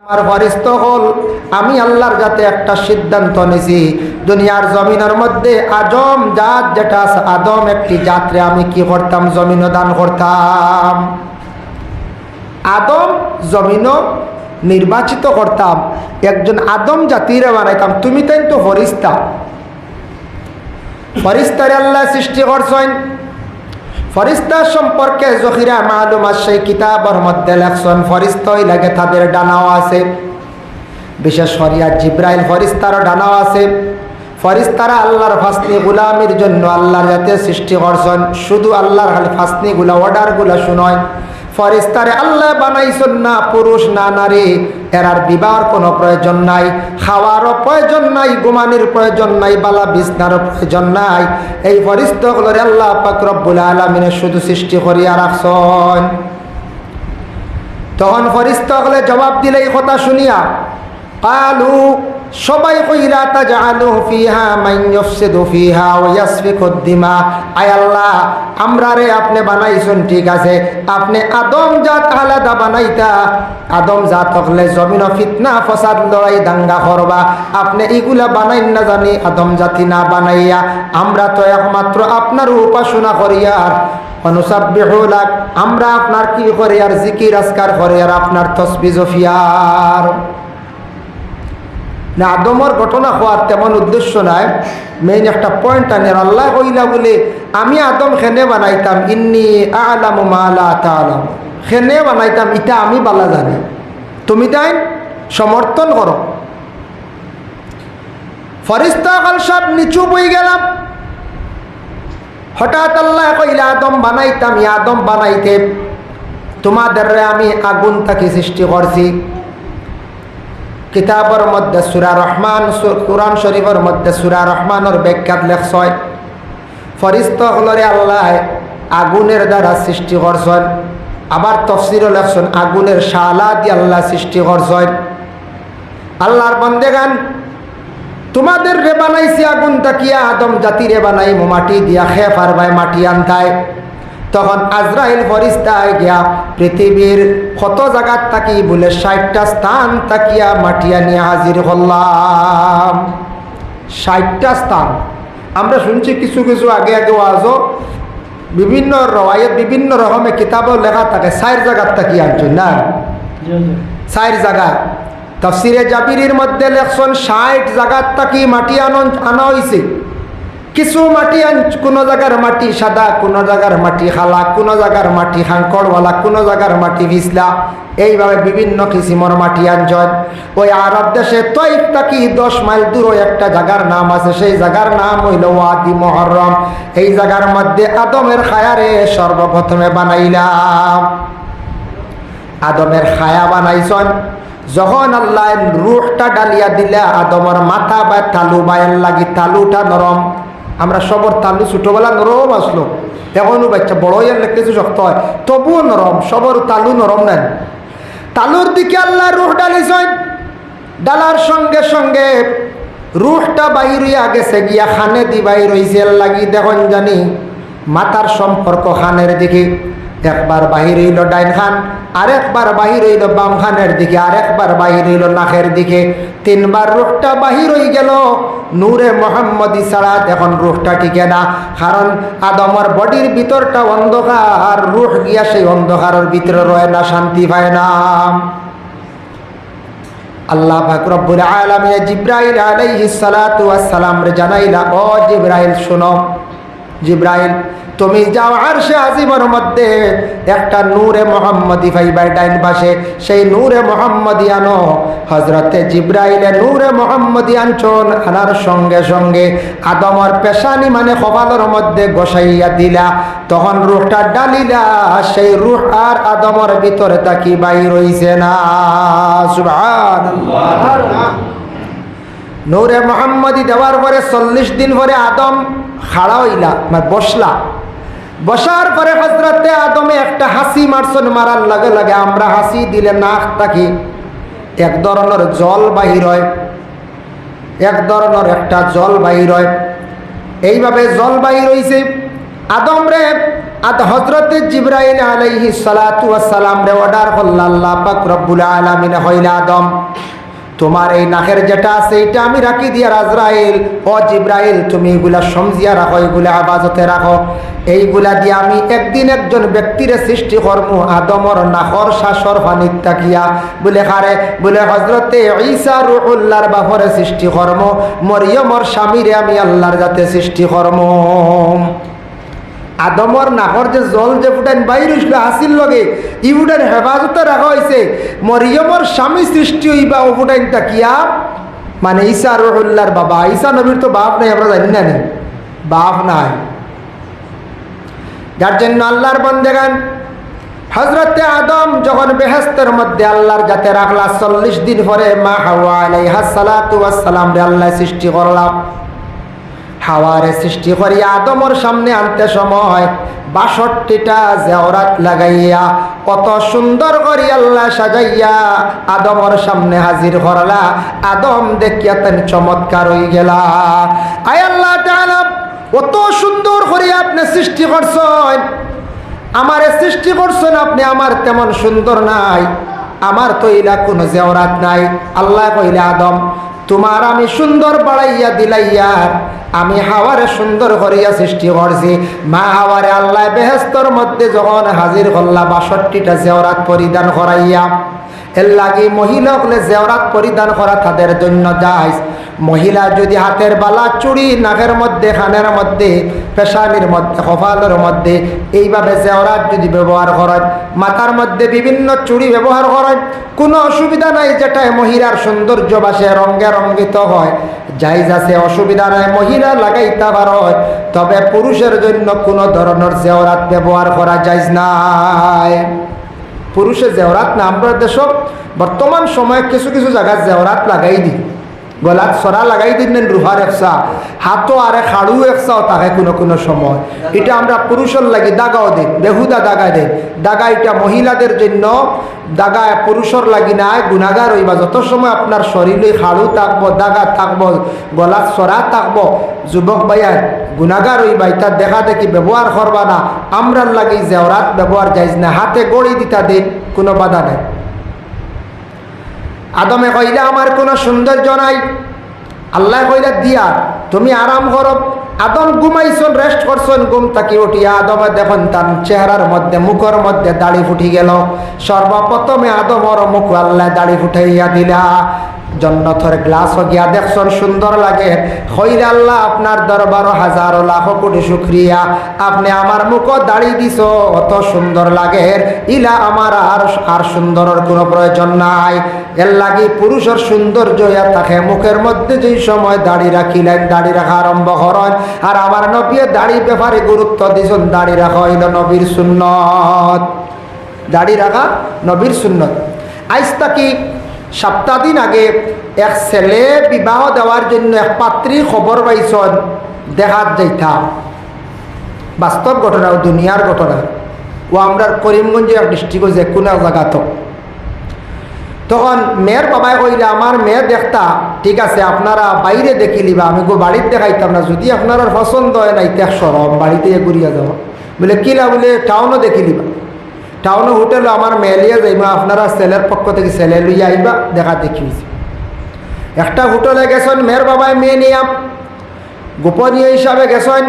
আমার ফরিস্ত হল আমি আল্লাহর যাতে একটা সিদ্ধান্ত নিছি দুনিয়ার জমিনের মধ্যে আজম জাত যেটা আছে আদম একটি জাতরে আমি কি করতাম জমিন দান করতাম আদম জমিন নির্বাচিত করতাম একজন আদম জাতিরে বানাইতাম তুমি তাই তো ফরিস্তা ফরিস্তারে আল্লাহ সৃষ্টি করছেন ফরিস্তা সম্পর্কে জহিরা মালুম আছে কিতাবের মধ্যে লেখছেন ফরিস্তাই লাগে তাদের ডানাও আছে বিশেষ শরিয়াত জিব্রাইল ফরিস্তার ডানাও আছে ফরিস্তারা আল্লাহর ফাসনি গোলামির জন্য আল্লাহর যাতে সৃষ্টি করছেন শুধু আল্লাহর খালি ফাসনিগুলো অর্ডারগুলো শুনয় ফরিস্তারে আল্লাহ বানাইছেন না পুরুষ না নারী এরার বিবাহর কোনো প্রয়োজন নাই খাওয়ারও প্রয়োজন নাই ঘুমানির প্রয়োজন নাই বালা বিছনার প্রয়োজন নাই এই ফরিস্তাগুলোরে আল্লাহ পাক রব্বুল আলামিন শুধু সৃষ্টি করিয়া রাখছেন তখন ফরিস্তাগুলো জবাব দিলে এই কথা শুনিয়া কালু সবাই কইরা তাজআলু ফিহা মান ইউফসিদু ফিহা ওয়া ইয়াসফিকুদ দিমা আয় আল্লাহ আমরারে আপনি বানাইছেন ঠিক আছে আপনি আদম জাত আলাদা বানাইতা আদম জাত হলে জমিন ফিতনা ফাসাদ লড়াই দাঙ্গা করবা আপনি এগুলা বানাইন না জানি আদম জাতি না বানাইয়া আমরা তো একমাত্র আপনার উপাসনা করি আর অনুসাব্বিহু লাক আমরা আপনার কি করি আর জিকির আজকার করি আর আপনার তাসবিহ জফিয়ার না আদমর ঘটনা হওয়ার তেমন উদ্দেশ্য নাই মেইন একটা পয়েন্ট আনের আল্লাহ কইলা বলে আমি আদম খেনে বানাইতাম ইন্নি আ'লামু মা লা তা'লামু খেনে বানাইতাম এটা আমি বালা জানি তুমি তাই সমর্থন করো ফরিস্তা কাল সব নিচু বই গেলাম হঠাৎ আল্লাহ কইলা আদম বানাইতাম আদম বানাইতে তোমাদের আমি আগুন থেকে সৃষ্টি করছি কিতাবের মধ্যে সূরা রহমান কুরআন শরীফের মধ্যে সূরা রহমানের ব্যাখ্যাত লেখছয় ফরিস্তাগুলোরে আল্লাহ আগুনের দ্বারা সৃষ্টি করছেন আবার তাফসীরে লেখছেন আগুনের শালা দিয়ে আল্লাহ সৃষ্টি করছেন আল্লাহর বান্দেগান তোমাদের রে বানাইছি আগুন তাকিয়া আদম জাতিরে বানাই মাটি দিয়া খেয়ে পারবাই মাটি আনতায় তখন আজরাইল ফরিস্তা গিয়া পৃথিবীর কত জায়গার তাকি বলে ৬০টা স্থান তাকিয়া মাটিয়া নিয়ে হাজির হলাম ৬০টা স্থান আমরা শুনছি কিছু কিছু আগে আগে আজও বিভিন্ন রওয়ায়াত বিভিন্ন রকমের কিতাবও লেখা থাকে ৪ জায়গার তাকি আনছেন না ৪ জায়গা তাফসিরে জাবিরির মধ্যে লেখছেন ৬০ জায়গার তাকি মাটি আনা হয়েছে কিছু মাটি কোনো জায়গার মাটি সাদা কোনো জায়গার মাটি খালা কোনো জায়গার মাটি হাঙ্কড়ওয়ালা কোনো জায়গার মাটি ভিসলা এইভাবে বিভিন্ন কিসিমর মাটি আনজন ওই আরব দেশে তৈব তাকি 10 মাইল দূরে একটা জায়গার নাম আছে সেই জায়গার নাম হইল ওয়াদি মুহররম এই জায়গার মধ্যে আদমের খায়ারে সর্বপ্রথমে বানাইলাম আদমের খায়া বানাইছন যখন আল্লাহ রূহটা ডালিয়া দিলা আদমের মাথা বা তালু বায়ের লাগি তালুটা নরম আমরা সবর তালু ছোটবেলা নরম আসলো এখনো বাচ্চা বড় হইয়ার কিছু শক্ত হয় তবুও নরম সবর তালু নরম নেন তালুর দিকে আল্লাহ রুহ ডালিছেন ডালার সঙ্গে সঙ্গে রুহটা বাহির হইয়া গেছে গিয়া খানে দি বাহির হইছে লাগি দেখুন জানি মাথার সম্পর্ক খানের দিকে একবার বাহির হইল ডাইন খান আরেকবার বাহির হইল বাম খানের দিকে আরেকবার বাহির হইল নাকের দিকে 3 বার রুহটা বাহির হয়ে গেল নূরে মুহাম্মদি ছাড়া এখন রুহটা টিকে না কারণ আদমের বডির ভিতরটা অন্ধকার রুহ গিয়া সেই অন্ধকারের ভিতরে রয় না শান্তি পায় না আল্লাহ পাক রব্বুল আলামিন জিব্রাইল আলাইহিস সালাতু ওয়াস সালাম রে জানাইলা ও জিব্রাইল শোনো জিব্রাইল তুমি যাও আরশে আজিমের মধ্যে একটা নূরে মুহাম্মদি পাইবা ডাইন পাশে সেই নূরে মুহাম্মদি আনো হযরতে জিব্রাইলে নূরে মুহাম্মদি আনছন আনার সঙ্গে সঙ্গে আদমের পেশানি মানে কপালের মধ্যে বসাইয়া দিলা তখন রূহটা ডালিলা সেই রূহ আর আদমের ভিতরে তাকি বাইর হইছে না সুবহানাল্লাহ নূরে মুহাম্মদি দেওয়ার পরে 40 দিন পরে আদম খাড়া হইলা মানে বসলা বসার পরে হযরতে আদমে একটা হাসি মারছেন মারার লাগে লাগে আমরা হাসি দিলে নাক থাকি এক ধরনের জল বাহির হয় এক ধরনের একটা জল বাহির হয় এইভাবে জল বাহির হইছে আদম রে আদ হযরতে জিবরাইল আলাইহিস সালাতু ওয়াস সালাম রে অর্ডার করল আল্লাহ পাক রব্বুল আলামিন হইল আদম তোমার এই নাকের যেটা আছে এটা আমি রাখি দিয়া আজরাইল ও জিবরাইল তুমি এগুলা সমজিয়া রাখো এগুলা আবাজতে রাখো এইগুলা দিয়ে আমি একদিন একজন ব্যক্তিরে সৃষ্টি করব আদমর নাকর শাসর পানিত তাকিয়া বলে কারে বলে হযরতে ঈসা রূহুল্লাহর বাপরে সৃষ্টি করব মরিয়মর স্বামীরে আমি আল্লাহর জাতে সৃষ্টি করব আদমর নাকর যে জল যে ফুটান বাইর হইছিল হাসির লগে ই ফুটান হেফাজতে রাখা হয়েছে মরিয়মর স্বামী সৃষ্টি হইবা ও ফুটাইন তাকিয়া মানে ঈসা রূহুল্লাহর বাবা ঈসা নবীর তো বাপ নাই আমরা জানি না নি বাপ নাই যার জন্য আল্লাহর বন্দেগান হযরতে আদম যখন বেহেশতের মধ্যে আল্লাহর জাতে রাখলা 40 দিন পরে মা হাওয়া আলাইহাস সালাতু ওয়াস সালাম রে আল্লাহ সৃষ্টি করলাম হাওয়ারে সৃষ্টি করি আদমর সামনে আনতে সময় ৬২টা জেওরাত লাগাইয়া কত সুন্দর করি আল্লাহ সাজাইয়া আদমর সামনে হাজির করলা আদম দেখিয়া তেন চমৎকার হয়ে গেলা আয় আল্লাহ তাআলা কত সুন্দর করে আপনি সৃষ্টি করছেন আমারে সৃষ্টি করছেন আপনি আমার তেমন সুন্দর নাই আমার তো ইলা কোনো জেওরাত নাই আল্লাহ কইলে আদম তোমার আমি সুন্দর বাড়াইয়া দিলাইয়া আমি হাওয়ারে সুন্দর করিয়া সৃষ্টি করছি মা হাওয়ারে আল্লাহ বেহেশতের মধ্যে যখন হাজির করলা ৬২টা জেওরাত পরিধান করাইয়া এর লাগি মহিলা হলে জেওরাত পরিধান করা তাদের জন্য জায়েজ মহিলা যদি হাতের বালা চুড়ি নাকের মধ্যে কানের মধ্যে পেশানির মধ্যে কপালের মধ্যে এইভাবে জেওরাত যদি ব্যবহার করেন মাথার মধ্যে বিভিন্ন চুড়ি ব্যবহার করেন কোনো অসুবিধা নাই যেটাই মহিলার সৌন্দর্য বাসে রঙে রঙ্গিত হয় জায়েজ আছে অসুবিধা নাই মহিলা লাগাইতে পারে তবে পুরুষের জন্য কোনো ধরনের জেওরাত ব্যবহার করা জায়েজ নাই পুরুষের জেওরাত না আমরা দেশ বর্তমান সময়ে কিছু কিছু জায়গায় জেওরাত লাগাই দিই গলাত সরা লাগাই দিন রুহার একসা হাতও আরে খাড়ু একসাও থাকে কোনো কোনো সময় এটা আমরা পুরুষের লাগি দাগাও দিই বেহুদা দাগা দেয় দাগা এটা মহিলাদের জন্য দাগা পুরুষের লাগি নাই গুণাগার হইবা যত সময় আপনার শরীরে খাড়ু থাকবো দাগা থাকবো গলাত সরা থাকবো যুবক ভাইয়ার গুণাগার হইবা এটা দেখা দেখি ব্যবহার করবা না আমরার লাগি জেওরাত ব্যবহার যাইজ না হাতে গড়ি দিতা দিন কোনো বাধা নেই আদমে কইলে আমার কোনো সৌন্দর্য নাই আল্লাহ কইলে দিয়া তুমি আরাম করো আদম ঘুমাইছন রেস্ট করছেন ঘুম থাকি উঠিয়া আদমে দেখুন তার চেহারার মধ্যে মুখের মধ্যে দাড়ি ফুটি গেল সর্বপ্রথমে আদমর মুখ আল্লাহ দাড়ি ফুটাইয়া দিলা জন্নতর গ্লাস গিয়া দেখছেন সুন্দর লাগে কইলে আল্লাহ আপনার দরবার হাজারো লাখ কোটি শুকরিয়া আপনি আমার মুখ দাড়ি দিছ অত সুন্দর লাগে ইলা আমার আর সুন্দরের কোনো প্রয়োজন নাই এর লাগি পুরুষের সৌন্দর্য থাকে মুখের মধ্যে যেই সময় দাড়ি রাখিলেন দাড়ি রাখা আরম্ভ করেন আর আমার নবী দাড়ি ব্যাপারে গুরুত্ব দিয়েছেন দাড়ি রাখা হইল নবীর সুন্নত দাড়ি রাখা নবীর সুন্নত আজ তাকি সপ্তাহ দিন আগে এক ছেলে বিবাহ দেওয়ার জন্য এক পাত্রী খবর পাইছেন দেখাত যাইতা বাস্তব ঘটনা ও দুনিয়ার ঘটনা ও আমরা করিমগঞ্জের এক ডিস্ট্রিক্ট যে কোনো জায়গাত তখন মেয়ের বাবাই কইলে আমার মেয়ে দেখতা ঠিক আছে আপনারা বাইরে দেখি লিবা আমি বাড়িতে দেখাইতাম না যদি আপনার পছন্দ হয় না ইত্যাক সরম বাড়িতে ঘুরিয়া যাওয়া বলে কিলা বলে টাউনও দেখি লিবা টাউন হোটেল আমার মেলিয়া যাইবা আপনারা ছেলের পক্ষ থেকে ছেলে লইয়া আইবা দেখা দেখিয়েছি একটা হোটেলে গেছেন মেয়ের বাবায় মেয়ে নিয়া গোপনীয় হিসাবে গেছেন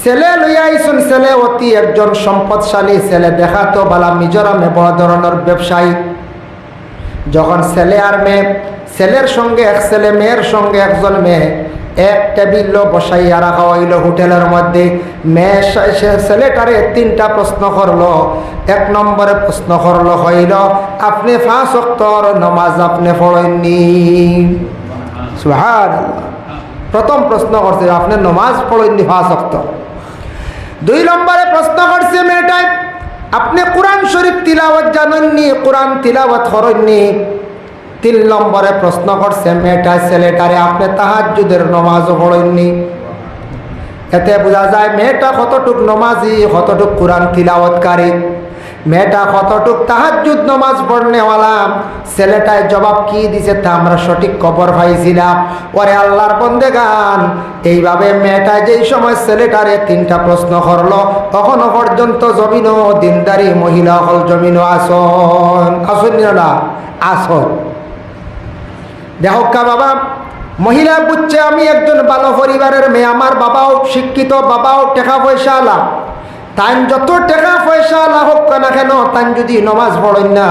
ছেলে লইয়া আইসুন ছেলে অতি একজন সম্পদশালী ছেলে দেখাতো বালা মিজোরামে বড় ধরনের ব্যবসায়ী যখন ছেলে আর মেয়ে ছেলের সঙ্গে এক ছেলে মেয়ের সঙ্গে একজন মেয়ে এক টেবিল বসাইয়া রাখা হইল হোটেলের মধ্যে মেয়ে ছেলেটারে 3টা প্রশ্ন করলো এক নম্বরে প্রশ্ন করলো হইল আপনি 5 ওয়াক্তর নামাজ আপনি পড়েননি সুবহানাল্লাহ প্রথম প্রশ্ন করছে আপনি নামাজ পড়েননি 5 ওয়াক্ত 2 নম্বরে প্রশ্ন করছে মেয়েটাই আপনি কোরআন শরীফ তিলাওয়াত জানেননি কোরআন তিলাওয়াত করেননি 3 নম্বরে প্রশ্ন করছে মেয়েটা ছেলেটারে আপনি তাহাজ্জুদের নামাজও পড়েননি এতে বোঝা যায় মেয়েটা কতটুক নামাজি কতটুক কোরআন তিলাওয়াতকারী মেয়েটা কতটুক তাহাজ্জুদ নামাজ পড়নেওয়ালা, ছেলেটায় জবাব কি দিছে তা আমরা সঠিক খবর পাইছিলাম। ওরে আল্লাহর বন্দেগান, এইভাবে মেয়েটা যেই সময় ছেলেটারে 3টা প্রশ্ন করলো, তখনও পর্যন্ত জমিনও দিনদারি মহিলা হল জমিনও আসন না আসন। দেখো বাবা, মহিলা বুঝছে আমি একজন ভালো পরিবারের মেয়ে, আমার বাবাও শিক্ষিত, বাবাও টাকা পয়সা আলা, তাই যত টাকা পয়সা আলা হোক না কেন, তাই যদি নমাজ পড়েন না,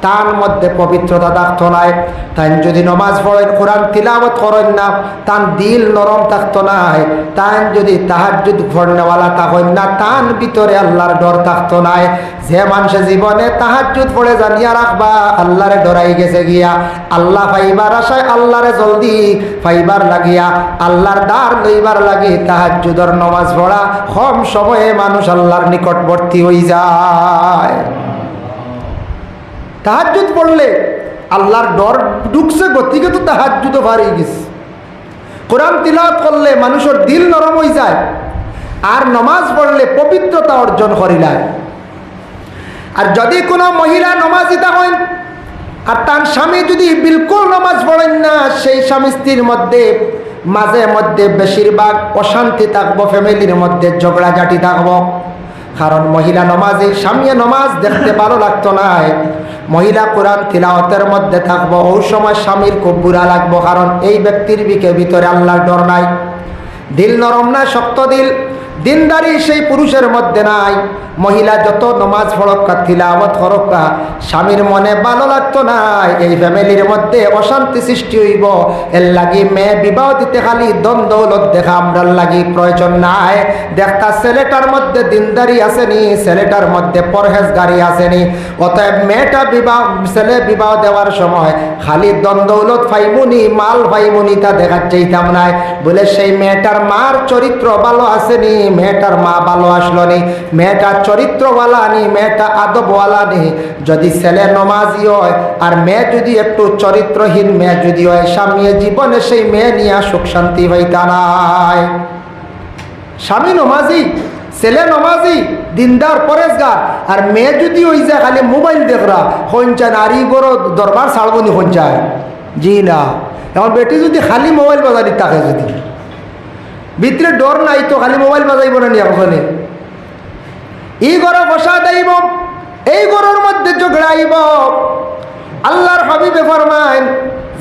তার মধ্যে পবিত্রতা থাকতো নাই। তাই যদি নমাজ পড়েন, কোরআন তিলাওয়াত করেন না, তার দিল নরম থাকতো নাই। তাই যদি তাহাজ্জুদ পড়নেওয়ালা থাকেন না, তার ভিতরে আল্লাহর ডর থাকতো নাই। যে মানুষের জীবনে তাহাজ্জুদ পড়ে জানিয়া রাখবা আল্লাহরে ডরাই গেছে গিয়া, আল্লাহ পাইবার আশায় আল্লাহরে জলদি পাইবার লাগিয়া, আল্লাহর দ্বার লইবার লাগি তাহাজ্জুদর নমাজ পড়া কম সময়ে মানুষ আল্লাহর নিকটবর্তী হয়ে যায়। তাহাজ্জুদ পড়লে আল্লাহর ডর ঢুকছে, গতিকে তো তাহাজ্জুদও ভারী গেছে। কোরআন তিলাওয়াত করলে মানুষের দিল নরম হয়ে যায়, আর নমাজ পড়লে পবিত্রতা অর্জন করিলায়। আর যদি কোনো মহিলা নমাজিতা হয় আর তার স্বামী যদি বিলকুল নমাজ পড়েন না, সেই স্বামী স্ত্রীর মধ্যে মাঝে মধ্যে বেশিরভাগ অশান্তি থাকবো, ফ্যামিলির মধ্যে ঝগড়াঝাটি থাকবো। কারণ মহিলা নমাজে, স্বামী নমাজ দেখতে ভালো লাগতো না, মহিলা কোরআন তিলাওয়াতের মধ্যে থাকবো, ওই সময় স্বামীর খুব বুড়া লাগবো। কারণ এই ব্যক্তির ভিতরে আল্লাহর ডর নাই, দিল নরম না, শক্ত দিল, দিনদারি সেই পুরুষের মধ্যে নাই। মহিলা যত নমাজ পড়ক্কা, তিলাওয়াত করক্কা, স্বামীর মনে ভালো লাগতো না, এই ফ্যামিলির মধ্যে অশান্তি সৃষ্টি হইব। এর লাগি মেয়ে বিবাহ দিতে খালি দন দৌলত দেখা আমরার লাগি প্রয়োজন নাই। দেখতা ছেলেটার মধ্যে দিনদারি আসেনি, ছেলেটার মধ্যে পরহেজগারি আসেনি। অতএব মেয়েটা বিবাহ, ছেলে বিবাহ দেওয়ার সময় খালি দন দৌলত পাইমুনি, মাল পাইমুনি তা দেখার চাইতাম নাই। বলে সেই মেয়েটার মার চরিত্র ভালো আসেনি, মেয়েটার মা ভালো আসলো নি, মেয়েটা চরিত্রওয়ালা নি, মেয়েটা আদবওয়ালা নি। যদি ছেলে নমাজি হয় আর মেয়ে যদি একটু চরিত্রহীন মেয়ে যদি হয়, স্বামী জীবনে সেই মেয়ে নিয়ে সুখ শান্তি হইতা নাই। স্বামী নমাজি, ছেলে নমাজি, দিনদার পরেশগার, আর মেয়ে যদি ওই যায় খালি মোবাইল দেখরা হঞ্চায়, নারী গরো দরবার ছাড়বনি হঞ্চায়, জি না। এখন বেটি যদি খালি মোবাইল বাজারি থাকে, যদি ভিতরে ডর নাই তো খালি মোবাইল বাজাইব না নিয়ে ওখানে, এই ঘরে বসা দেব, এই ঘরের মধ্যে ঝগড়াইব। আল্লাহর হাবিবে ফরমায়,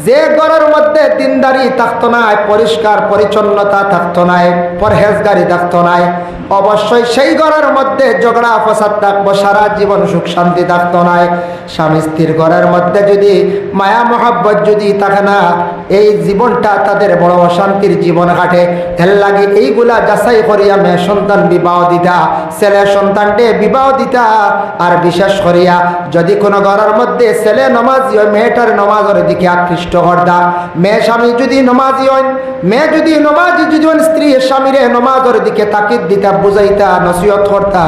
যে ঘরের মধ্যে দিনদারি থাকতো না, পরিষ্কার পরিচ্ছন্নতা থাকতো না, পরহেজগারি থাকতো না, অবশ্যই সেই ঘরের মধ্যে ঝগড়া ফসাদ থাকবো, সারা জীবন সুখ শান্তি থাকতো না। স্বামী স্ত্রীর ঘরের মধ্যে যদি মায়া মহাব্বত যদি থাকে না, এই জীবনটা তাদের বড় অশান্তির জীবন কাটে। এর লাগে এইগুলা যাচাই করিয়া মেয়ে সন্তান বিবাহ দিতা, ছেলে সন্তানকে বিবাহ দিতা। আর বিশেষ করিয়া যদি কোনো ঘরের মধ্যে ছেলে নমাজি হয়, মেয়েটার নমাজের দিকে আকৃষ্ট করতা। মেয়ে স্বামী যদি নমাজি হয়, মেয়ে যদি নমাজি যদি স্ত্রী স্বামীরে নমাজের দিকে তাকিদ দিতা, বুঝাইতা, নসিহত করতা।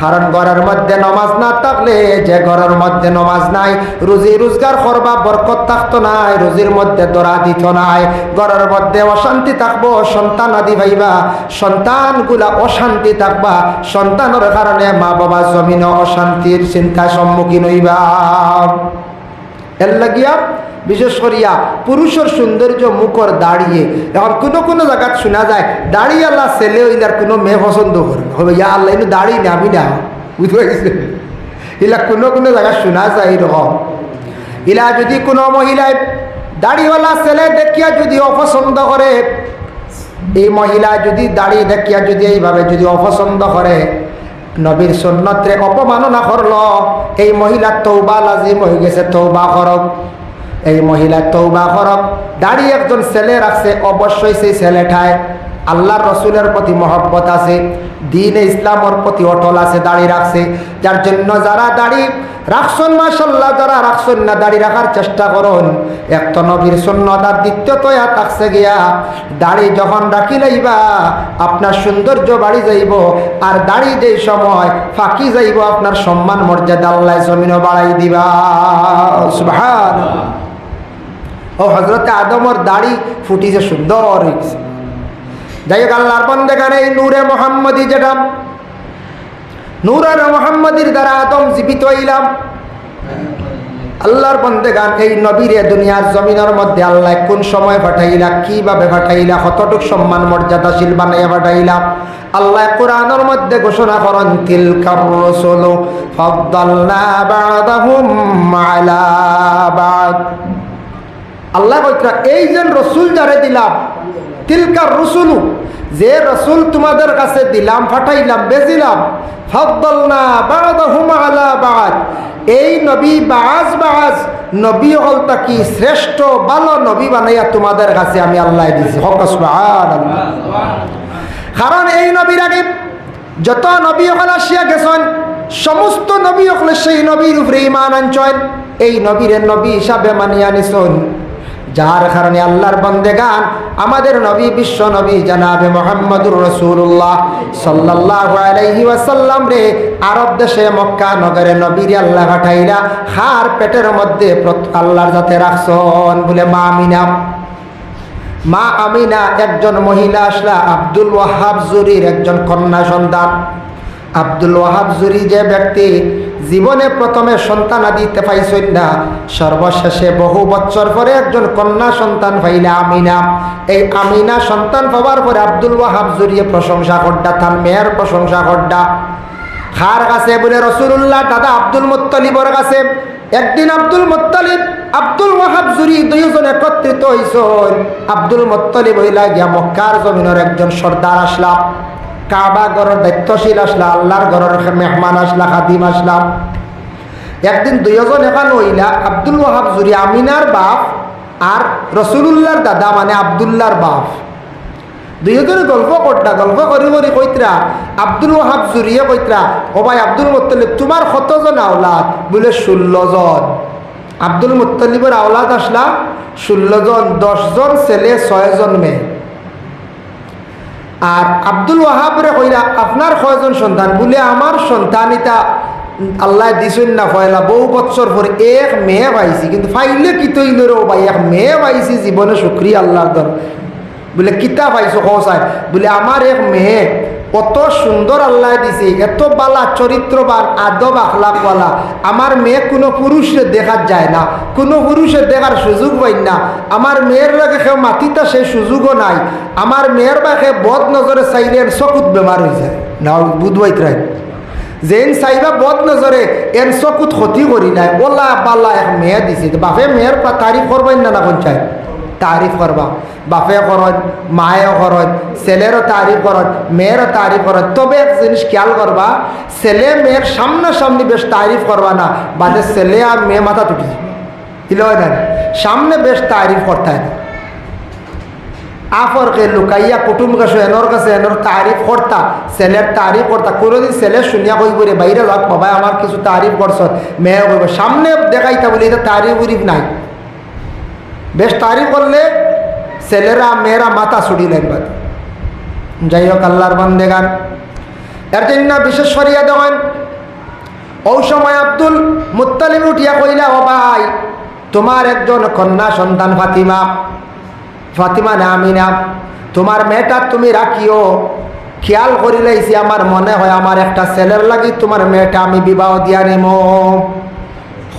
কারণ ঘরের মধ্যে নমাজ না থাকলে, যে ঘরের মধ্যে নমাজ নাই, রুজি রোজগার করবা বরকত থাকতো নাই, রুজির মধ্যে দরা দিত নাই, ঘরের মধ্যে অশান্তি থাকবো, সন্তান আদি ভাইবা, সন্তানগুলা অশান্তি থাকবা, সন্তানের কারণে মা বাবা জমিন অশান্তির চিন্তার সম্মুখীন হইবা। এর লাগিয়া বিশেষ করিয়া পুরুষের সৌন্দর্য মুখর দাঁড়িয়ে, এখন কোনো কোনো জায়গায় শোনা যায় দাড়ি আল্লাহ ছেলে হইলার কোনো মেয়ে পছন্দ করবে, হবে ইয়া আল্লাহ ইনু দাড়ি না আমি না, বুঝতে পারছি, এলা কোনো কোনো জায়গায় শোনা যায় এরকম। ইলা যদি কোনো মহিলায় দাড়িওয়ালা ছেলে দেখিয়া যদি অপছন্দ করে, এই মহিলা যদি দাড়ি দেখিয়া যদি এইভাবে যদি অপছন্দ করে, নবীর সুন্নতরে অপমাননা করলো, এই মহিলা তওবা লাজিম হয়ে গেছে, তওবা করক, এই মহিলা তওবা করক। দাড়ি একজন ছেলে রাখছে, অবশ্যই সেই ছেলেটায় আল্লাহর রসুলের প্রতি মহব্বত আছে, দ্বীন ইসলামের প্রতি অটল আছে, দাড়ি রাখছে। যার জন্য যারা দাড়ি রাখছেন মাশাআল্লাহ, যারা রাখছেন না দাড়ি রাখার চেষ্টা করুন। এক তো নবীর সুন্নাত, আর দ্বিতীয়ত ইয়া থাকছে গিয়া দাড়ি যখন রাখি লইবা আপনার সৌন্দর্য বাড়ি যাইব, আর দাড়ি যেই সময় ফাঁকি যাইব আপনার সম্মান মর্যাদা আল্লাহ জমিনও বাড়াই দিবা। সুবহানাল্লাহ। ও হযরতে আদমের দাড়ি ফুটিছে, সুন্দর হয়েছে। যাই হোক, আল্লাহর বান্দাগান এই নূরে মুহাম্মদি, যেটা নূরান মুহাম্মাদির দ্বারা আদম জীবিত হইলাম। আল্লাহর বান্দেগান, এই নবীরে দুনিয়ার জমিনের মধ্যে আল্লাহ কোন সময় পাঠাইলা, কিভাবে পাঠাইলা, কতটুক সম্মান মর্যাদাশীল বানাইয়া পাঠাইলা, আল্লাহ কোরআনের মধ্যে ঘোষণা করেন, তিলকার রাসূলু ফাদ্দালনা বা'দাহুম আলা বা'দ। আল্লাহ কইরা এই যে রসুল যারে দিলাম, তিলকার রাসূলু, যে রসুল তোমাদের কাছে দিলাম, পাঠাইলাম, বেজিলাম, ফাদ্দালনা বা'দাহুম আলা বা'দ, এই নবী বাজ নবী হলতা কি শ্রেষ্ঠ ভালো নবী বানাইয়া তোমাদের কাছে আমি আল্লাহ দিয়েছি। সুবহানাল্লাহ। কারণ এই নবীর আগে যত নবী হল আসিয়া গেছেন, সমস্ত নবী হলে সেই নবীর উপরে ঈমান আনছেন, এই নবীর নবী হিসাবে মানিয়া নিছেন। যার কারণে আল্লাহর বান্দেগান, আমাদের নবী বিশ্ব নবী জনাবে মুহাম্মদুর রাসূলুল্লাহ সাল্লাল্লাহু আলাইহি ওয়াসাল্লাম রে আরব দেশে মক্কা নগরে নবীর আল্লাহ পাঠাইলা, হার পেটের মধ্যে আল্লাহর যাতে রাখছন বলে মা আমিনা একজন মহিলা আসলা, আব্দুল ওয়াহাব জুরির একজন কন্যা সন্তান। আব্দুল ওয়াহাব জুরি যে ব্যক্তি জীবনে প্রথমে সন্তান দিতে পাইছেন না, সর্বশেষে বহু বছর পরে একজন কন্যা সন্তান পাইলা আমিনা। এই আমিনা সন্তান পাওয়ার পরে আব্দুল ওয়াহাব জুরিয়ে প্রশংসা করডা, তার মেয়ের প্রশংসা করডা। খার কাছে বলে রাসূলুল্লাহ দাদা আব্দুল মুত্তালিবর কাছে। একদিন আব্দুল মুত্তালিব, আব্দুল ওয়াহাব জুরি দুইজন একত্রিত হইছেন। আব্দুল মুত্তালিব হইলা গিয়া মক্কার জমিনের একজন সর্দার আসলা, কাবা ঘরের দায়িত্বশীল আসলা, আল্লাহর ঘরের মেহমান আসলা, খাদিম আসলা। একদিন দুইজন এখান হইলা, আব্দুল ওয়াহাব জুরি আমিনার বাপ আর রাসূলুল্লাহর দাদা মানে আব্দুল্লাহর বাপ। দুইজনে গল্প করতা, গল্প করি করি কইতরা আব্দুল ওয়াহাব জুরিয়ে কইতরা, ও ভাই আব্দুল মুত্তালিব তোমার কতজন আওলাদ? বলে 16 জন। আব্দুল মুত্তালিবের আওলাদ আসলা 16 জন, 10 জন ছেলে 6 জন মেয়ে। আর আব্দুল ওয়াহাবরে কইরা আপনার কয়জন সন্তান? বলে আমার সন্তান এটা আল্লাহ দিছেন না পয়লা বহু বছর পরে এক মেয়ে পাইছি, কিন্তু ফাইলে কি তৈল রে ভাই, এক মেয়ে পাইছি, জীবনে শুকরিয়া আল্লাহর দর। বলে কিতা পাইছো কসায়? বলে আমার এক মেয়ে কত সুন্দর আল্লাহ দিছে, এত বালা চরিত্রবান, আদব আখলাকওয়ালা। আমার মেয়ে কোনো পুরুষের দেখা যায় না, কোনো পুরুষের দেখার সুযোগ পাই না। আমার মেয়ের লাগে কেউ মাতিতা সেই সুযোগও নাই। আমার মেয়ের বাকে বদ নজরে চাইলে চকুত বেমার হয়ে যায় না, বুধবাইতরাই যেন চাইবা বদ নজরে এর চকুত ক্ষতি করি নাই। ওলা বালা এক মেয়ে দিছে, বাপে মেয়ের তারিফ করবেন না, কোন চাই তারিফ করবা, বাপে করত, মায়েও করত, ছেলেরও তারিফ করত, মেয়েরও তারিফ করত। তবে এক জিনিস খেয়াল করবা, ছেলে মেয়ের সামনাসামনি বেশ তারিফ করবা না, বাদে ছেলে আর মেয়ে মাথা তুটি দিল না, সামনে বেশ তারিফ করতে হয়। আফরকে লুকাইয়া কুটুম কাছে এনর কাছে এনর তারিফ করতা, ছেলের তারিফ করতা। কোনোদিন ছেলে শুনিয়া কইব রে বাইরে লাগ বাবা আমার কিছু তারিফ করছ, মেয়ে কইব সামনে দেখাইতা বলে এটা তারিফ উরিফ নাই। বেশ তারিফ করলে ছেলেরা মেয়েরা মাথা ছুটি লাগবে। যাই হোক আল্লাহর বান্দেগান, এর জন্য বিশেষ সরিয়া দেওয়ান। ওই সময় আব্দুল মুত্তালিব উঠিয়া কইলা, ও ভাই তোমার একজন কন্যা সন্তান ফাতিমা, ফাতিমা না আমিনা, তোমার মেয়েটা তুমি রাখিও। খেয়াল করিলাইছি আমার মনে হয় আমার একটা ছেলের লাগি তোমার মেয়েটা আমি বিবাহ দিয়া নিম।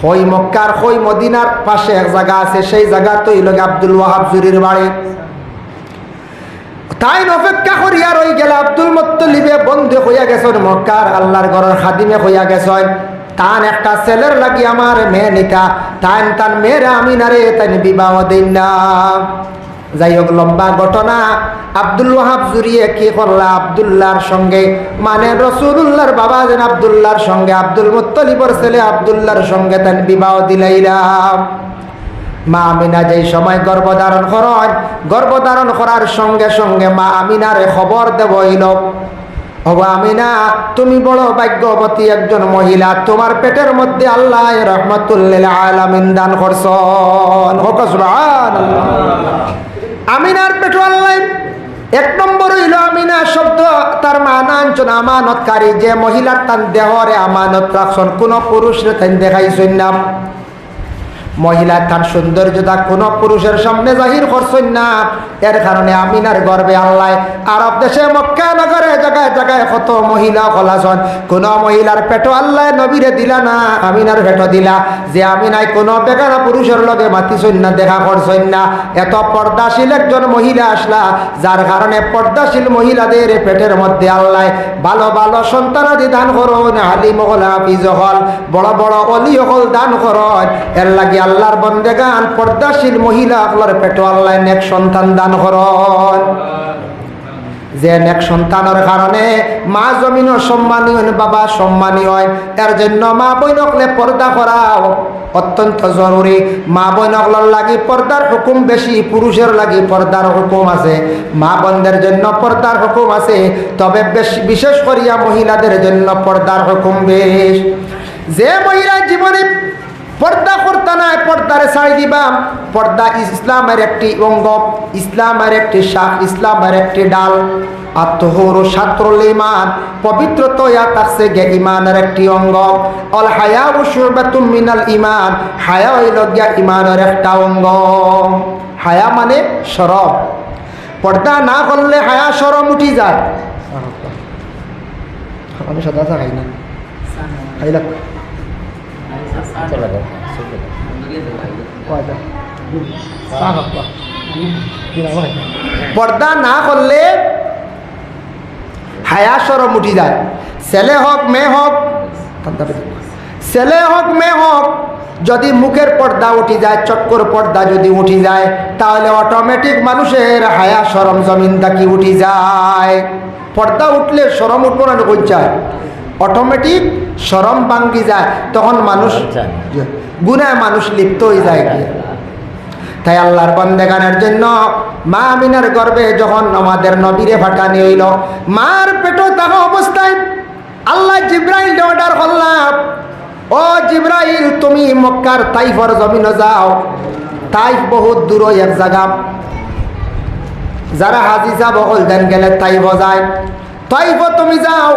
হই মক্কার হই মদিনার পাশে এক জায়গা আছে, সেই জায়গা তো এই লগে আব্দুল ওয়াহাব জুরির বাড়ি। তাই অপেক্ষা করিয়া রই গেল। আব্দুল মুত্তালিবে বন্ধু হইয়া গেছেন মক্কার আল্লাহর ঘরের খাদিমে হইয়া গেছেন। তান একটা ছেলের লাগি আমার মেয়ে নিতা, তান মেয়েরা আমিনারে তাই বিবাহ দিন না। যাই হোক লম্বা ঘটনা। আব্দুল ওয়াহাব জুরিয়ে কি করলা, আব্দুল্লাহর সঙ্গে মানে রাসূলুল্লাহর বাবা যেন আব্দুল্লাহর সঙ্গে, আব্দুল মুত্তালিবর ছেলে আব্দুল্লাহর সঙ্গে তান বিবাহ দিলাইলাম। মা আমিনা যেই সময় গর্ভধারণ করেন, গর্ভধারণ করার সঙ্গে সঙ্গে মা আমিনারে খবর দেব হইল, ও আমিনা তুমি বড় ভাগ্যবতী একজন মহিলা, তোমার পেটের মধ্যে আল্লাহ রাহমাতুল লিল আলামিন দান করছেন। সুবহানাল্লাহ। আমিনার পেটে আল্লাহ এক নম্বর হইল আমিনা শব্দ তার মানাঞ্চন আমানতকারী, যে মহিলার তার দেহরে আমানত রাখছেন, কোন পুরুষরে তাই দেখাইছেন না। মহিলা তার সৌন্দর্যতা কোনো পুরুষের সামনে জাহির করছেন না। এর কারণে আমিনার গর্বে আল্লাহ আরব দেশে মক্কা নগরে জায়গায় জায়গায় কত মহিলা খোলাছন। কোন মহিলার পেটো আল্লাহ নবীরে দিলা না, আমিনার পেটো দিলা। যে আমিনায় কোনো বেগানা পুরুষের লগে মাতিছেন না, দেখা করছেন না। এত পর্দাশীল একজন মহিলা আসলা, যার কারণে পর্দাশীল মহিলাদের পেটের মধ্যে আল্লাহ ভালো ভালো সন্তানাদি দান করুন, আলিম হল, হাফিজ হল, বড় বড় অলি হল দান করুন। এর লাগে আল্লাহর বন্দেগান পর্দাশীল মহিলা আল্লাহর পেটো আল্লাহ নেক সন্তান দান করুন। যে নেক সন্তানের কারণে মা জমিনও সম্মানী হয়, বাবা সম্মানী হয়। এর জন্য মা বইনকলে পর্দা করাও অত্যন্ত জরুরি। মা বইনকলার লাগি পর্দার হুকুম বেশি, পুরুষের লাগি পর্দার হুকুম আছে। মা বোনদের জন্য পর্দার হুকুম আছে, তবে বিশেষ করিয়া মহিলাদের জন্য পর্দার হুকুম বেশ। যে মহিলা জীবনে পর্দা করতে নাই, পর্দারে ছাড়ি দিবা। পর্দা ইসলামের একটি অঙ্গ, ইসলামের একটি শাখ, ইসলামের একটি ডাল। আত্মহর শাত্রুল ঈমান, পবিত্রতা থাকছে গে ইমানের একটি অঙ্গ। অল হায়া ও শুবাতুম মিনাল ঈমান, হায়া হইল গিয়া ইমানের একটা অঙ্গ। হায়া মানে শরম। পর্দা না করলে হায়া শরম উঠি যায়। আমি সদা চা খাই না, খাইলা পর্দা না করলে হায়া শরম উঠি যায়। ছেলে হোক মেয়ে হোক, ছেলে হোক মেয়ে হোক, যদি মুখের পর্দা উঠি যায়, চক্কর পর্দা যদি উঠি যায়, তাহলে অটোমেটিক মানুষের হায়া শরম জমিন থাকি উঠি যায়। পর্দা উঠলে শরম উঠবো না কই যায়, অটোমেটিক শরম ভাঙ্গি যায়। তখন মানুষ গুনায় মানুষ লিপ্ত হয়ে যায়। তাই আল্লাহর বন্দেগানের জন্য মা আমিনার গর্ভে যখন আমাদের নবীরে ফাটানি হইল, মার পেটো থাকা অবস্থায় আল্লাহ জিব্রাইল অর্ডার করলাম, ও জিব্রাইল তুমি মক্কার তাইফর জমিনে যাও। তাইফ বহুত দূর এক জায়গা, যারা হাজি যাব হলদেন গেলে তাইফ যায়। তাইফ তুমি যাও,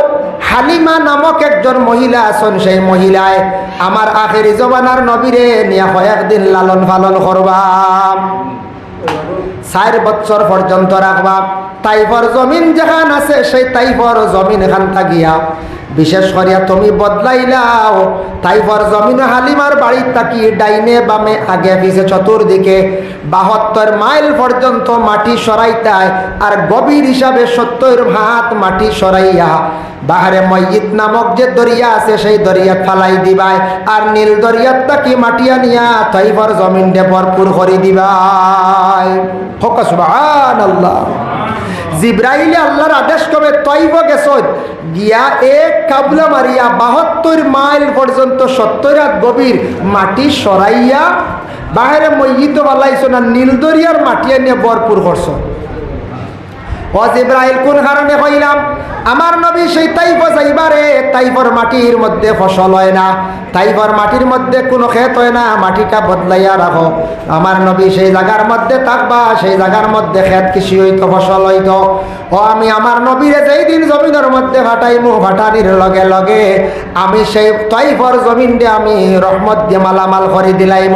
হালিমা নামক একজন মহিলা আছেন, সেই মহিলায় আমার আখেরি জবানার নবীরে নিয়া কয়েকদিন লালন পালন করবা, 4 বছর পর্যন্ত রাখবা। তাইফর জমিন যেখান আছে সেই তাইফর জমিন এখান থাকিয়া বিশেষ করিয়া তুমি বদলাইলাও। তাইফর জমিন হালিমার বাড়ির থাকি ডাইনে বামে আগে পিছে চতুর্দিকে 72 মাইল পর্যন্ত মাটি সরাইতায়, আর গভীর হিসাবে 70 হাত মাটি সরাইয়া বাহারে ময়িত নামক যে দরিয়া আছে সেই দরিয়া ফালাই দিবায়, আর নীল দরিয়ার থাকি মাটি আনিয়া তাইফর জমিনকে ভরপুর করে দিবায়। হোক সুবহানাল্লাহ। জিব্রাইলে আল্লাহর আদেশ কবে তাইফ গেছত, গিয়া এক কাবলা মারিয়া 72 মাইল পর্যন্ত 70 হাত গভীর মাটি সরাইয়া বাহিরে ময়িত বালাইছ না, নীল দরিয়ার মাটি আনিয়া ভরপুর করছ। ও জিব্রাইল কোন কারণে কইলাম, আমার নবী সেই তাইফ যাইবারে তাইফর মাটির মধ্যে ফসল হয় না, তাইফর মাটির মধ্যে কোনো ক্ষেত হয় না, মাটিটা বদলাইয়া রাখো। আমার নবী সেই জায়গার মধ্যে থাকবা, সেই জায়গার মধ্যে ক্ষেত কৃষি হইতো, ফসল হইতো। ও আমি আমার নবীরে যেই দিন জমিনের মধ্যে ফাটাইমু, ফাটানির লগে লগে আমি সেই তাইফর জমিন দিয়ে আমি রহমত দিয়ে মালামাল করে দিলাইম।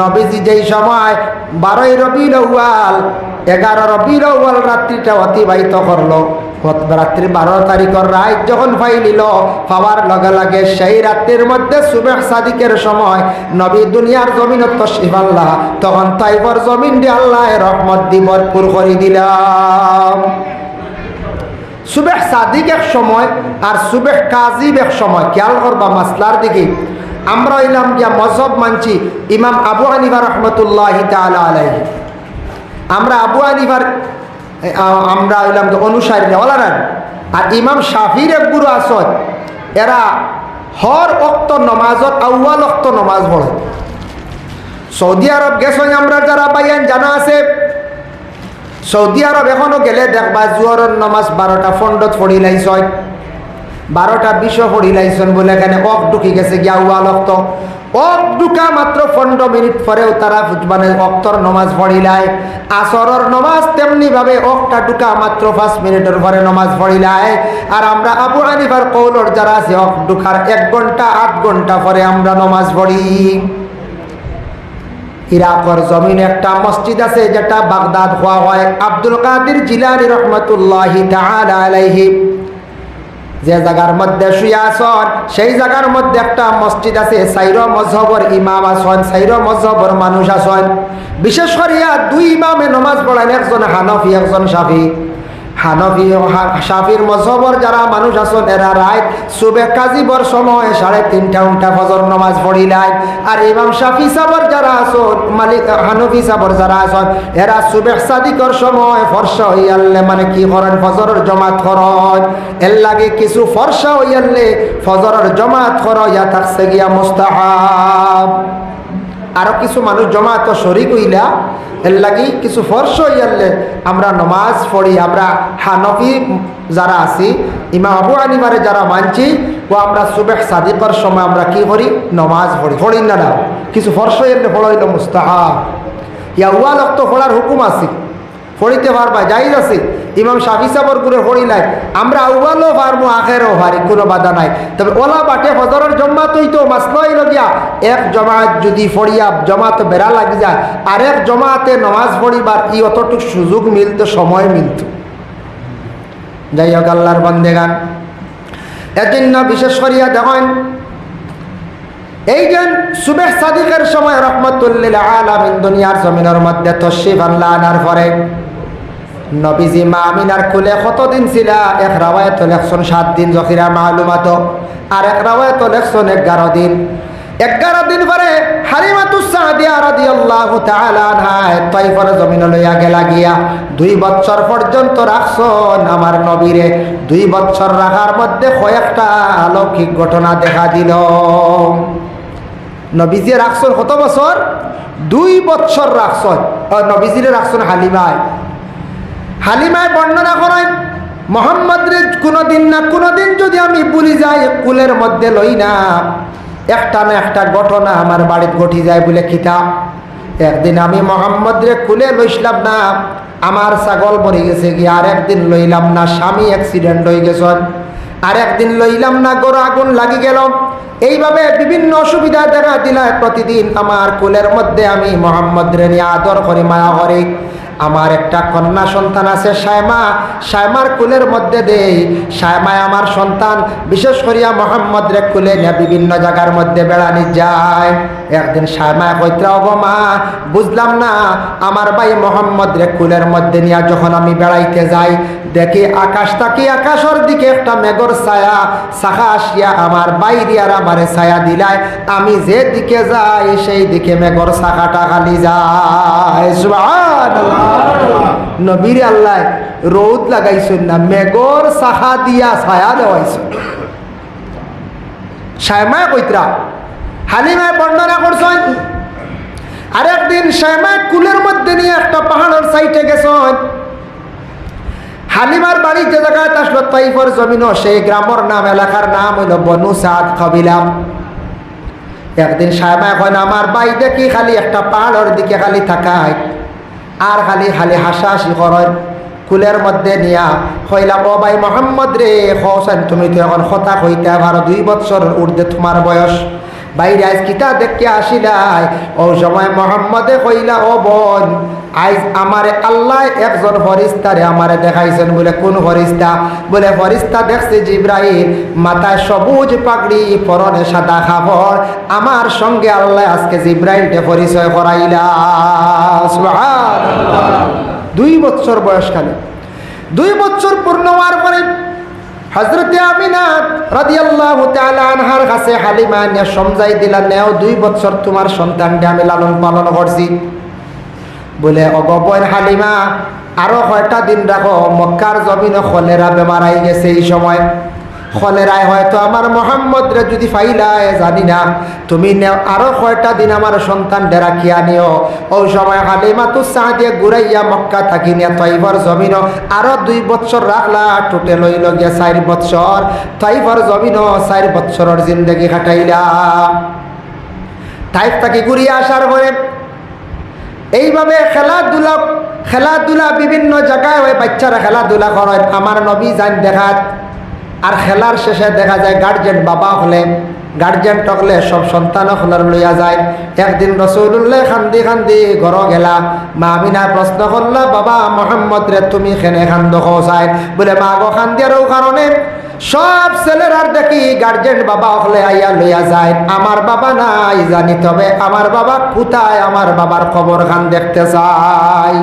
নবীজি যেই সময় 12 রবিউল আউয়াল 11 রবিউল আউয়াল রাত্রিটা অতিবাহিত করলো, রাত্রি 12 তারিখের রাত যখন ফাইলিল, পাওয়ার লগে লগে সেই রাত্রির মধ্যে সুবহ সাদিকের সময় নবী দুনিয়ার জমিন তশরিফ আল্লাহ, তখন তাইফর জমিন দিয়ে আল্লাহ রহমত দি ভরপুর করে দিলাম। সুবহ সাদিক এক সময় আর সুবহ কাজিব এক সময়। খেয়াল করবা মাসলার দিকে। আমরা হইলাম গিয়া মজহব মানছি ইমাম আবু হানিফা রহমতুল্লাহি তাআলা আলাইহি। আমরা আবু হানিফার আমরা হইলাম অনুসারী ওলারান। আর ইমাম শাফির এক গুরু আসত, এরা হর অক্ত নমাজত আউয়াল অক্ত নমাজ পড়ে। সৌদি আরব গেছেন আমরা যারা বাইয়ান জানা আছে, সৌদি আরব এখনো গেলে দেখবা জোহরের নামাজ 12টা 15 পড়ি লাইছ, 12টা 20 পড়ি লাইছেন বলে এখানে অক ঢুকি গেছে গিয়া আউয়াল অক্ত। অক ঢুকা মাত্র 15 মিনিট পরেও তারা মানে অক্তর নমাজ পড়িলায়। আসরের নমাজ তেমনি ভাবে অকটা ঢুকা মাত্র 5 মিনিটের পরে নমাজ পড়িলায়। আর আমরা আবু হানিফার কৌলর যারা আছে অক ঢুকার 1 ঘন্টা 8 ঘন্টা পরে আমরা নমাজ পড়ি। ইরাকের জমিনে একটা মসজিদ আছে যেটা বাগদাদ হওয়া হয় আব্দুল কাদের জিলানী রহমতুল্লাহি তাআলা আলাইহি যে জায়গার মধ্যে শুয়া আছেন সেই জায়গার মধ্যে একটা মসজিদ আছে চাইর মযহবের ইমাম আছেন চাইর মযহবের মানুষ আছেন বিশেষ করিয়া দুই ইমামে নামাজ পড়েন একজন হানফি একজন শাফি হানফি শাফির মযহবের যারা মানুষ আছেন এরা রাত সুবহ কাজিবর সময় 3:30 ফজর নামাজ পড়িলাই আর ইমাম শাফি সাহেবের যারা আছেন মালিক হানফি সাহেবের যারা আছেন এরা সুবহ সাদিকর সময় ফরসা হইয়ালে মানে কি করেন ফজরের জামাত করেন এর লাগে কিছু ফরসা হইয়ালে ফজরের জামাত করা থাকছে গিয়া মুস্তাহাব আরো কিছু মানুষ জামাত শরীক হইলা এর লাগি কিছু ফরজ হইয়ালে আমরা নামাজ পড়ি আমরা হানফি যারা আছি ইমাম আবু হানিফারে যারা মানছি ও আমরা সুবহ সাদিকর সময় আমরা কি করি নামাজ পড়ি না কিছু ফরজ হইয়ালে পড়াইল মুস্তাহাব ইয়া ওয়া লক্ত পড়ার হুকুম আছে পড়িতে পারবা জায়েজ আছে ইমাম শাফি সাহেবের করে পড়ি নাই আমরা আউয়ালও পারবো আখেরও পারি কোনো বাধা নাই তবে ওলা বাটে ফজরের জামাত হইতো মাসলা হইল গিয়া এক জামাত যদি পড়িয়া জামাত বেড়া লাগি যায় আরেক জামাতে নামাজ পড়িবার ই অতটুকু সুযোগ মিলতো সময় মিলতো যাই হোক আল্লাহর বান্দেগান এজন্য বিশেষ করিয়া দেখেন এই যে সুবহ সাদিকের সময় রহমাতুল্লিল আলামিন দুনিয়ার জমিনের মধ্যে তশরিফ আনলা আনার পরে নবীজি মা আমিনার কোলে কতদিন ছিলা এক রাওয়ায়াত লেখছেন 7 দিন জখিরা মালুমাত আর এক রাওয়ায়াত লেখছেন 11 দিন 11 দিন পরে হালিমাতুস সাদিয়া রাদিয়াল্লাহু তাআলা আনহা তাইফের জমিনে লইয়া গেলা গিয়া 2 বছর পর্যন্ত রাখছেন আমার নবীরে 2 বছর রাখার মধ্যে কয়েকটা অলৌকিক ঘটনা দেখা দিল নবীজি রাখছেন কত বছর 2 বছর রাখছেন নবীজিরে রাখছেন হালিমায় বর্ণনা করেন মোহাম্মদরে কোনোদিন যদি আমি ভুলি যাই কুলের মধ্যে লই না একটা না একটা ঘটনা আমার বাড়িতে ঘটি যায় বলে কিতাব একদিন আমি মোহাম্মদরে কুলে লইছিলাম না আমার ছাগল মরে গেছে কি আর একদিন লইলাম না স্বামী অ্যাক্সিডেন্ট হয়ে গেছেন আর একদিন লইলাম না গরু আগুন লাগি গেল এইভাবে বিভিন্ন অসুবিধা দেখা দিলায় প্রতিদিন আমার কুলের মধ্যে আমি মোহাম্মদরে নিয়ে আদর করি মায়া করি আমার একটা কন্যা সন্তান আছে সায়মার কুলের মধ্যে দেই সায়মায় আমার সন্তান বিশেষ করিয়া মোহাম্মদ রে কুলে নিয়ে বিভিন্ন জায়গার মধ্যে বেড়ানি যায় একদিন সায়মায় কইত্রা গো মা বুঝলাম না আমার ভাই মোহাম্মদ রে কুলের মধ্যে নিয়ে যখন আমি বেড়াইতে যাই দেখি আকাশের দিকে একটা মেঘর ছায়া শাখা আসিয়া আমার বাইরে আর আমারে ছায়া দিলায় আমি যে দিকে যাই সেই দিকে মেঘর শাখাটা খালি যায় সুবহানাল্লাহ নবীর আল্লাহ রোদ লাগাইছেন না মেঘর শাখা দিয়া ছায়া দেওয়াইছেন সায়মায় কইত্রা হালিমায় বর্ণনা করছেন আরেকদিন সায়মায় কুলের মধ্যে নিয়ে একটা পাহাড়ের সাইডে গেছেন হালিমার বাড়ি যে জায়গায় আসলো তাইফের জমিন সেই গ্রামের নাম এলাকার নাম হইল বনু সাদ কবিলা একদিন সায়মায় কয় আমার বাই দেখি খালি একটা পাহাড়ের দিকে খালি থাকায় আর খালি হাসাহাসি করেন কুলের মধ্যে নিয়া হইলাম ও ভাই মোহাম্মদ রে হোসেন তুমি তো এখন কথা কইতে পারো 2 বছর ঊর্ধ্বে তোমার বয়স বাইরে আজ কিতা দেখতে আসিলাই ও সময় মোহাম্মদে কইলা ও বোন আজ আমারে আল্লাহ একজন ফরিস্তারে আমারে দেখাইছেন বলে কোন ফরিস্তা বলে ফরিস্তা দেখছে জিব্রাইল মাথায় সবুজ পাগড়ি পরনে সাদা কাপড় আমার সঙ্গে আল্লাহ আজকে জিব্রাইলকে পরিচয় করাইলা সুবহানাল্লাহ 2 বছর বয়সকালে 2 বছর পূর্ণ হওয়ার পরে হযরতে আমিনা রাদিয়াল্লাহু তাআলা আনহার কাছে হালিমা নিয়ে সমঝাই দিলেন নেও 2 বছর তোমার সন্তানকে আমি লালন পালন করছি বলে অগবন হালিমা আরো কয়টা দিন রাখো মক্কার জমিনে কলেরা বেমার আই গেছে এই সময় কলেরায় হয়তো আমার মোহাম্মদ রে যদি ফাইলায় জানি না তুমি নেও আরো কয়টা দিন আমার সন্তান রাখিয়া নিও ওই সময় হালিমাতুস সাদিয়া ঘুরাইয়া মক্কা থাকি নিয়ে তাইফের জমিন আরো 2 বছর রাখলা টোটাল হইল গিয়া 4 বছর তাইফের জমিন 4 বছরের জিন্দগি কাটাইলা তাইফ থাকি ঘুরিয়া আসার পরে এইভাবে খেলাধুলা বিভিন্ন জায়গায় ওই বাচ্চারা খেলাধুলা করে আমার নবী জান দেখাত আর খেলার শেষে দেখা যায় গার্জেন বাবা হলে গার্জেন টকলে সব সন্তান হলার লইয়া যায়। একদিন রসুল্লাহ খান্দি খান্দি ঘর গেলা, মা আমিনা প্রশ্ন করলা, বাবা মোহাম্মদ রে তুমি খেনে খান্দ খাওয়াই? বলে মা গো খান্দিয়ারও কারণে সব ছেলেরার দেখি গার্জেন বাবা হলে আইয়া লইয়া যায়, আমার বাবা নাই জানি, তবে আমার বাবা কোথায়, আমার বাবার খবর খান দেখতে চাই।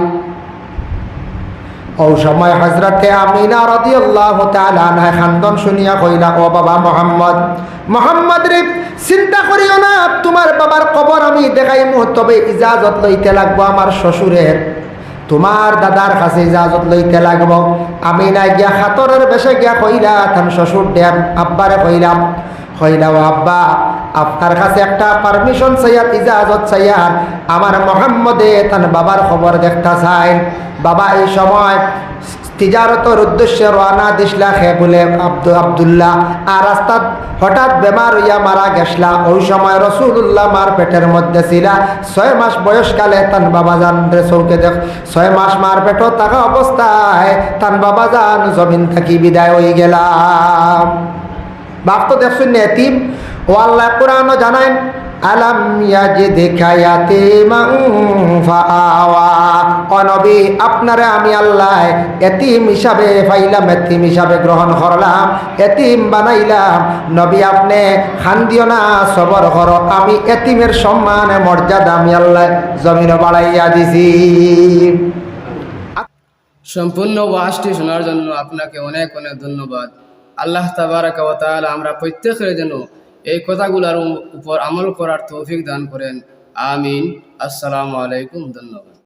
ও সময় হযরতে আমিনা রাদিয়াল্লাহু তাআলা আনহা খান্দন শুনিয়া কইলা, ও বাবা মোহাম্মদ রে চিন্তা করিও না, তোমার বাবার কবর আমি দেখাইমু, তবে ইজাজত লইতে লাগবো আমার শ্বশুরের, তোমার দাদার কাছে ইজাজত লইতে লাগবো। আমিনা গিয়া খাতরের বেশে গিয়া কইলা তান শ্বশুর দেন আব্বারে কইলাম, ও আব্বা, আপনার কাছে একটা পারমিশন চাইয়া, ইজাজত চাইয়া, আমার মোহাম্মদে তার বাবার খবর দেখতে চাই। বাবা এই সময় তিজারতর উদ্দেশ্যে রওনা দিসলা খে বলে আব্দুল্লাহ, আর রাস্তাত হঠাৎ বেমার হইয়া মারা গেছলা। ওই সময় রসুল্লাহ মার পেটের মধ্যে ছিলা, 6 মাস বয়সকালে তান বাবা জান রে চৌকে দেখ, 6 মাস মার পেট থাকা অবস্থায় তান বাবা জান জমিন থাকি বিদায় হয়ে গেলাম। বাপ তো দেখছেন এতিম, ও আল্লাহ কোরআনও জানায়, আলাম ইয়াজিদকা ইয়াতীমান ফাআওয়া, ও নবী আপনারে আমি আল্লাহ এতিম হিসাবে পাইলাম, এতিম হিসাবে গ্রহণ করলাম, এতিম বানাইলাম। নবী আপনি খান দিও না, সবর করো, আমি এতিমের সম্মান মর্যাদা আমি আল্লাহ জমিনে বাড়াইয়া দিছি। সম্পূর্ণ ওয়াজটি শোনার জন্য আপনাকে অনেক অনেক ধন্যবাদ। আল্লাহ তাবারাকা ওয়া তাআলা আমরা প্রত্যেকের জন্য এই কথাগুলোর উপর আমল করার তৌফিক দান করেন। আমিন। আসসালামু আলাইকুম। ধন্যবাদ।